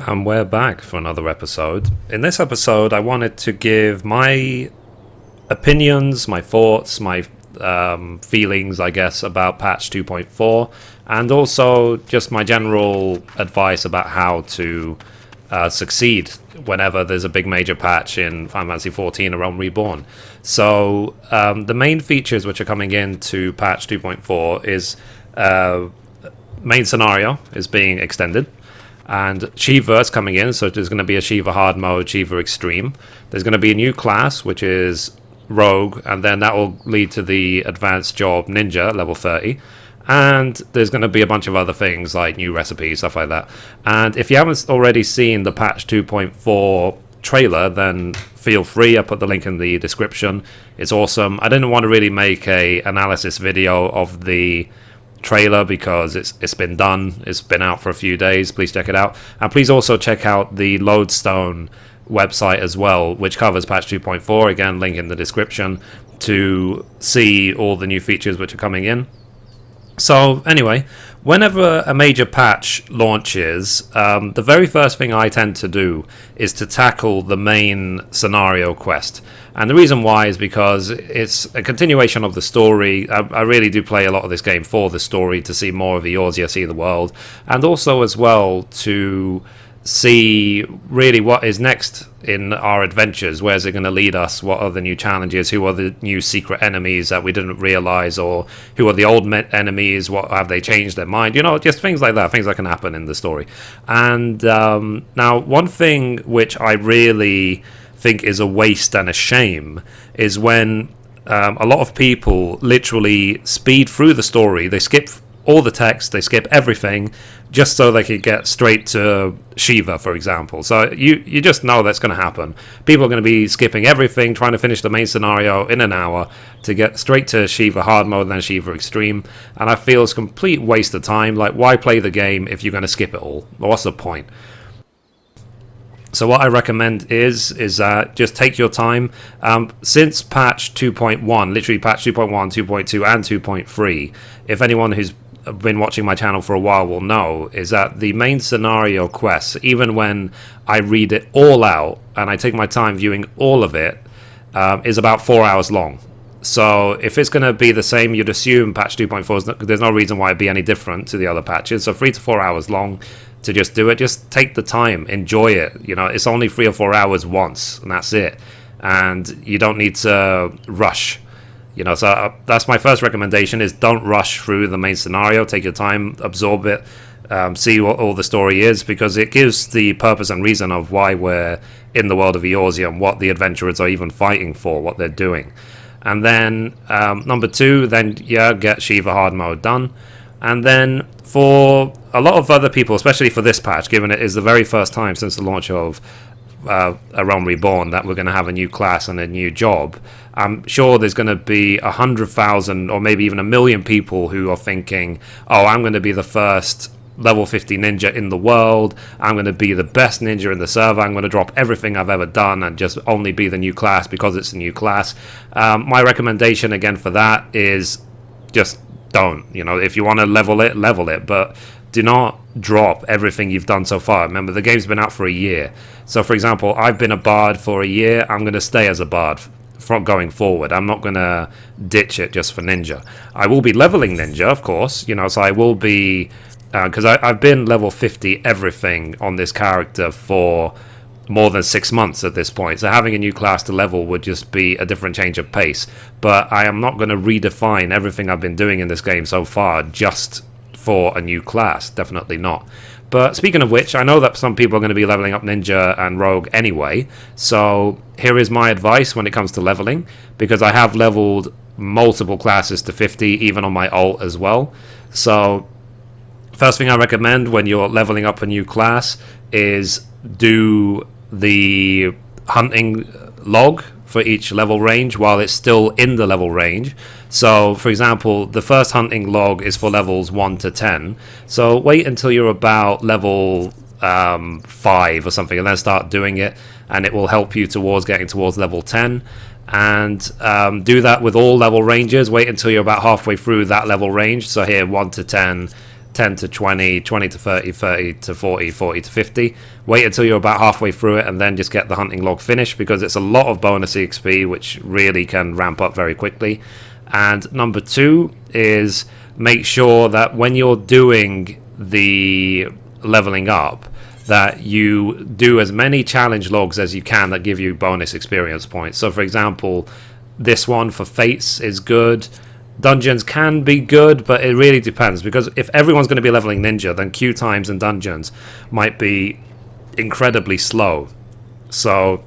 And we're back for another episode. In this episode, I wanted to give my opinions, my thoughts, my feelings, I guess, about patch 2.4, and also just my general advice about how to succeed whenever there's a big major patch in Final Fantasy 14 around Reborn. So the main features which are coming into patch 2.4 is main scenario is being extended. And Shiva is coming in, so there's going to be a Shiva hard mode, Shiva extreme. There's going to be a new class, which is rogue, and then that will lead to the advanced job ninja, level 30. And there's going to be a bunch of other things, like new recipes, stuff like that. And if you haven't already seen the patch 2.4 trailer, then feel free. I put the link in the description. It's awesome. I didn't want to really make a analysis video of the trailer because it's been done, it's been out for a few days. Please check it out, and please also check out the Lodestone website as well, which covers patch 2.4. Again, link in the description to see all the new features which are coming in. So anyway, whenever a major patch launches, the very first thing I tend to do is to tackle the main scenario quest. And the reason why is because it's a continuation of the story. I really do play a lot of this game for the story, to see more of Eorzea, see the world, and also as well to see really what is next in our adventures. Where's it going to lead us? What are the new challenges? Who are the new secret enemies that we didn't realize? Or who are the old enemies? What have they changed their mind? You know, just things like that, things that can happen in the story. And now one thing which I really think is a waste and a shame is when a lot of people literally speed through the story. They skip all the text, they skip everything, just so they could get straight to Shiva, for example. So you just know that's going to happen. People are going to be skipping everything, trying to finish the main scenario in an hour to get straight to Shiva hard mode and then Shiva extreme. And I feel it's a complete waste of time. Like, why play the game if you're going to skip it all? What's the point? So what I recommend is just take your time. Since patch 2.1, literally patch 2.1, 2.2, and 2.3, if anyone who's been watching my channel for a while will know, is that the main scenario quests, even when I read it all out and I take my time viewing all of it, is about 4 hours long. So if it's going to be the same, you'd assume patch 2.4, there's no reason why it'd be any different to the other patches. So 3 to 4 hours long to just do it. Just take the time, enjoy it. You know, it's only 3 or 4 hours once, and that's it. And you don't need to rush. You know, so that's my first recommendation: is don't rush through the main scenario. Take your time, absorb it, see what all the story is, because it gives the purpose and reason of why we're in the world of Eorzea and what the adventurers are even fighting for, what they're doing. And then number 2, then get Shiva hard mode done. And then for a lot of other people, especially for this patch, given it is the very first time since the launch of around Reborn that we're going to have a new class and a new job, I'm sure there's going to be 100,000 or maybe even 1 million people who are thinking, oh, I'm going to be the first level 50 ninja in the world, I'm going to be the best ninja in the server, I'm going to drop everything I've ever done and just only be the new class because it's a new class. My recommendation again for that is just don't. You know, if you want to level it, but do not drop everything you've done so far. Remember, the game's been out for a year. So, for example, I've been a bard for a year. I'm going to stay as a bard from going forward. I'm not going to ditch it just for ninja. I will be leveling ninja, of course. You know, so I will be, because I've been level 50 everything on this character for more than 6 months at this point. So having a new class to level would just be a different change of pace. But I am not going to redefine everything I've been doing in this game so far just for a new class. Definitely not. But speaking of which, I know that some people are going to be leveling up ninja and rogue anyway. So here is my advice when it comes to leveling, because I have leveled multiple classes to 50, even on my ult as well. So first thing I recommend when you're leveling up a new class is do the hunting log for each level range while it's still in the level range. So for example, the first hunting log is for levels 1 to 10, so wait until you're about level 5 or something and then start doing it, and it will help you towards getting towards level 10. And do that with all level ranges. Wait until you're about halfway through that level range. So here 1 to 10, 10 to 20, 20 to 30, 30 to 40, 40 to 50. Wait until you're about halfway through it and then just get the hunting log finished, because it's a lot of bonus XP, which really can ramp up very quickly. And number 2 is make sure that when you're doing the leveling up, that you do as many challenge logs as you can that give you bonus experience points. So for example, this one for Fates is good. Dungeons can be good, but it really depends, because if everyone's going to be leveling ninja, then queue times in dungeons might be incredibly slow. So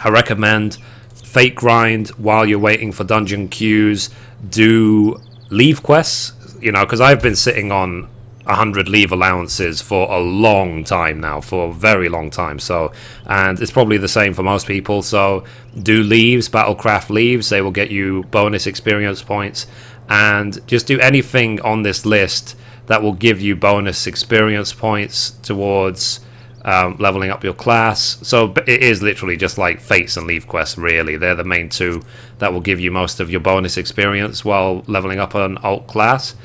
I recommend Fate grind while you're waiting for dungeon queues. Do leave quests, because I've been sitting on 100 leave allowances for a long time now, for a very long time. So, and it's probably the same for most people. So do leaves, battlecraft leaves. They will get you bonus experience points. And just do anything on this list that will give you bonus experience points towards leveling up your class. So it is literally just like Fates and leave quests, really. They're the main two that will give you most of your bonus experience while leveling up an alt class.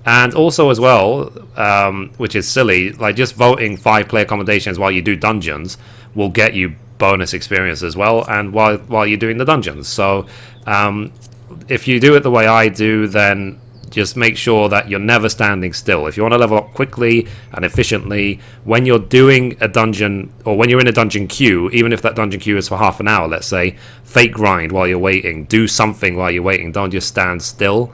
And also as well, which is silly, like just voting 5-player accommodations while you do dungeons will get you bonus experience as well, and while you're doing the dungeons. So if you do it the way I do, then just make sure that you're never standing still. If you want to level up quickly and efficiently, when you're doing a dungeon, or when you're in a dungeon queue, even if that dungeon queue is for half an hour, let's say, fake grind while you're waiting. Do something while you're waiting. Don't just stand still.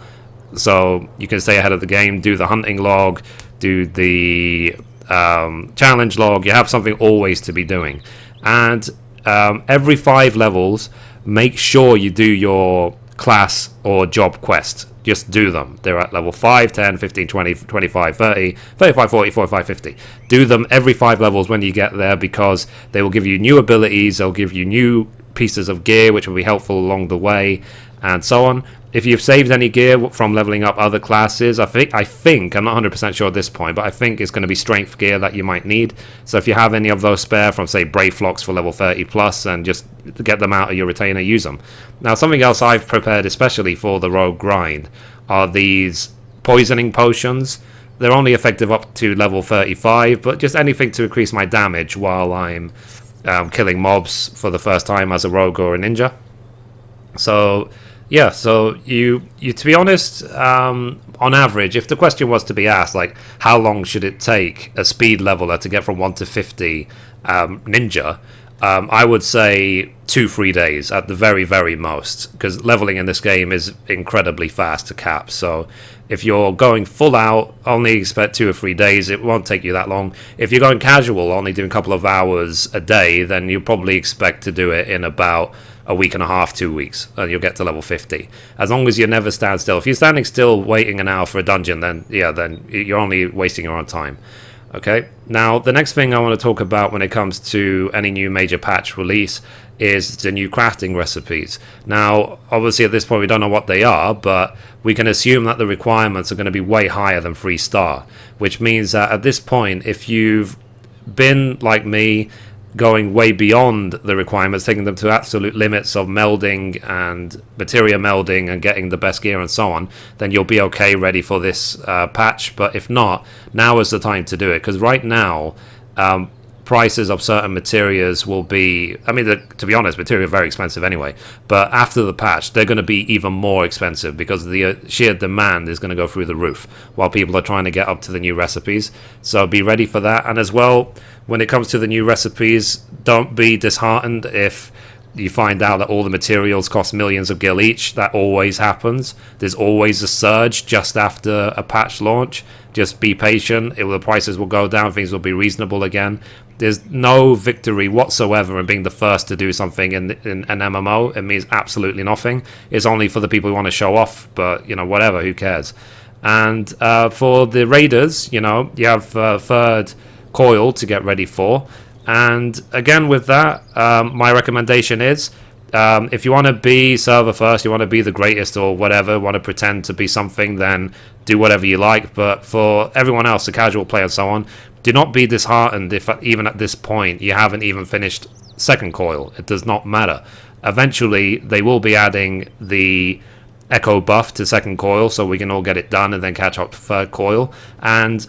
So you can stay ahead of the game, do the hunting log, do the challenge log. You have something always to be doing. And every 5 levels, make sure you do your class or job quest. Just do them. They're at level 5, 10, 15, 20, 25, 30, 35, 40, 45, 50. Do them every 5 levels when you get there, because they will give you new abilities, they'll give you new pieces of gear which will be helpful along the way, and so on. If you've saved any gear from leveling up other classes, I think, I'm not 100% sure at this point, but I think it's going to be strength gear that you might need. So if you have any of those spare from, say, Brave Flocks for level 30 plus, and just get them out of your retainer, use them. Now, something else I've prepared especially for the rogue grind are these poisoning potions. They're only effective up to level 35, but just anything to increase my damage while I'm killing mobs for the first time as a rogue or a ninja. So yeah, so you to be honest, on average, if the question was to be asked, like, how long should it take a speed leveler to get from 1 to 50 ninja, I would say 2-3 days at the very, very most, because leveling in this game is incredibly fast to cap. So if you're going full out, only expect 2 or 3 days. It won't take you that long. If you're going casual, only doing a couple of hours a day, then you'll probably expect to do it in about a week and a half, 2 weeks, and you'll get to level 50. As long as you never stand still. If you're standing still waiting an hour for a dungeon, then you're only wasting your own time. Okay, now the next thing I want to talk about when it comes to any new major patch release is the new crafting recipes. Now, obviously at this point we don't know what they are, but we can assume that the requirements are going to be way higher than 3-star, which means that at this point, if you've been like me, going way beyond the requirements, taking them to absolute limits of melding and materia melding and getting the best gear and so on, then you'll be okay, ready for this patch. But if not, now is the time to do it, because right now prices of certain materials will be, I mean, to be honest, material are very expensive anyway, but after the patch they're going to be even more expensive, because the sheer demand is going to go through the roof while people are trying to get up to the new recipes. So be ready for that. And as well, when it comes to the new recipes, don't be disheartened if you find out that all the materials cost millions of gil each. That always happens. There's always a surge just after a patch launch. Just be patient. The prices will go down. Things will be reasonable again. There's no victory whatsoever in being the first to do something in an MMO. It means absolutely nothing. It's only for the people who want to show off, but, whatever, who cares? And for the raiders, you have third coil to get ready for. And again, with that, my recommendation is, if you want to be server first, you want to be the greatest or whatever, want to pretend to be something, then do whatever you like. But for everyone else, the casual player and so on, do not be disheartened if even at this point you haven't even finished second coil. It does not matter. Eventually they will be adding the echo buff to second coil so we can all get it done and then catch up to third coil. And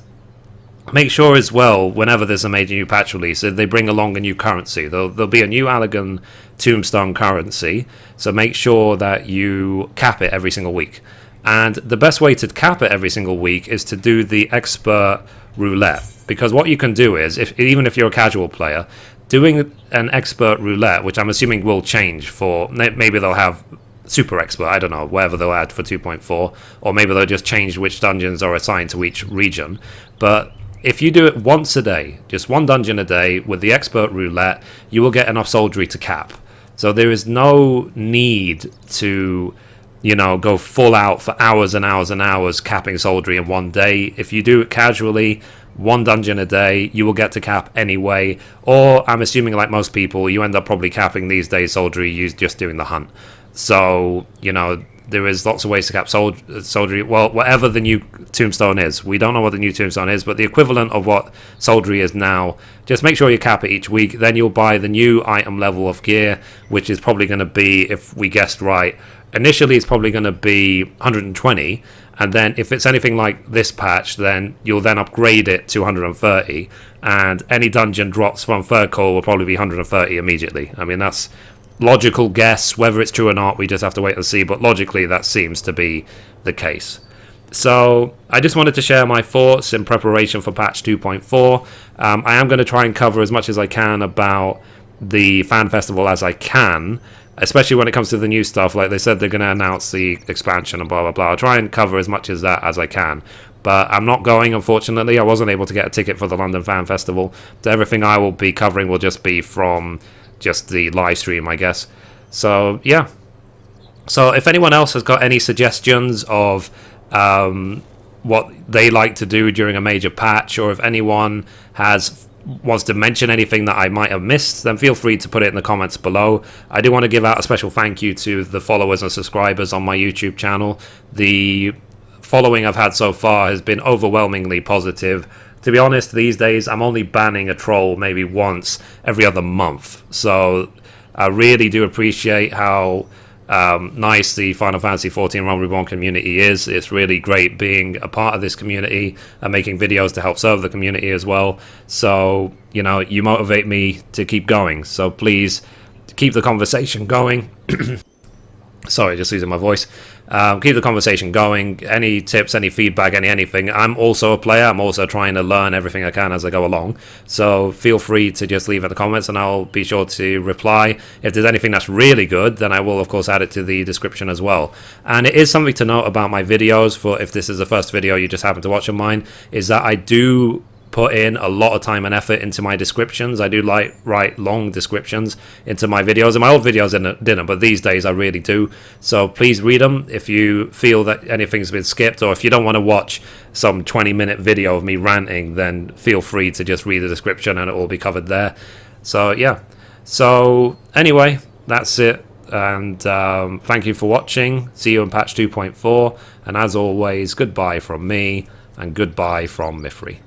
make sure as well, whenever there's a major new patch release, that they bring along a new currency. There'll be a new Allegan Tombstone currency, so make sure that you cap it every single week. And the best way to cap it every single week is to do the expert roulette, because what you can do is, even if you're a casual player, doing an expert roulette, which I'm assuming will change for, maybe they'll have super expert, I don't know, whatever they'll add for 2.4, or maybe they'll just change which dungeons are assigned to each region. But if you do it once a day, just one dungeon a day with the expert roulette, you will get enough soldiery to cap. So there is no need to, go full out for hours and hours and hours capping soldiery in one day. If you do it casually, one dungeon a day, you will get to cap anyway. Or I'm assuming, like most people, you end up probably capping these days soldiery just doing the hunt. So, there is lots of ways to cap soldiery. Well, whatever the new tombstone is. We don't know what the new tombstone is, but the equivalent of what soldiery is now. Just make sure you cap it each week. Then you'll buy the new item level of gear, which is probably going to be, if we guessed right, initially it's probably going to be 120. And then if it's anything like this patch, then you'll then upgrade it to 130. And any dungeon drops from third call will probably be 130 immediately. I mean, that's logical guess. Whether it's true or not, we just have to wait and see, but logically that seems to be the case. So I just wanted to share my thoughts in preparation for patch 2.4. I am going to try and cover as much as I can about the fan festival as I can, especially when it comes to the new stuff. Like they said, they're going to announce the expansion and blah blah blah. I'll try and cover as much as that as I can, but I'm not going, unfortunately. I wasn't able to get a ticket for the London Fan Festival, so everything I will be covering will just be from just the live stream, I guess. So yeah, so if anyone else has got any suggestions of what they like to do during a major patch, or if anyone wants to mention anything that I might have missed, then feel free to put it in the comments below. I do want to give out a special thank you to the followers and subscribers on my YouTube channel. The following I've had so far has been overwhelmingly positive. To be honest, these days I'm only banning a troll maybe once every other month. So I really do appreciate how nice the Final Fantasy XIV Realm Reborn community is. It's really great being a part of this community and making videos to help serve the community as well. So, you motivate me to keep going. So please keep the conversation going. Sorry, just losing my voice. Keep the conversation going. Any tips, any feedback, anything. I'm also a player. I'm also trying to learn everything I can as I go along. So feel free to just leave it in the comments and I'll be sure to reply. If there's anything that's really good, then I will of course add it to the description as well. And it is something to note about my videos, for if this is the first video you just happen to watch of mine, is that I do put in a lot of time and effort into my descriptions. I do write long descriptions into my videos, and my old videos didn't, but these days I really do. So please read them if you feel that anything's been skipped, or if you don't want to watch some 20-minute video of me ranting, then feel free to just read the description and it will be covered there. So yeah, so anyway, that's it, and thank you for watching. See you in patch 2.4, and as always, goodbye from me and goodbye from Mithrie.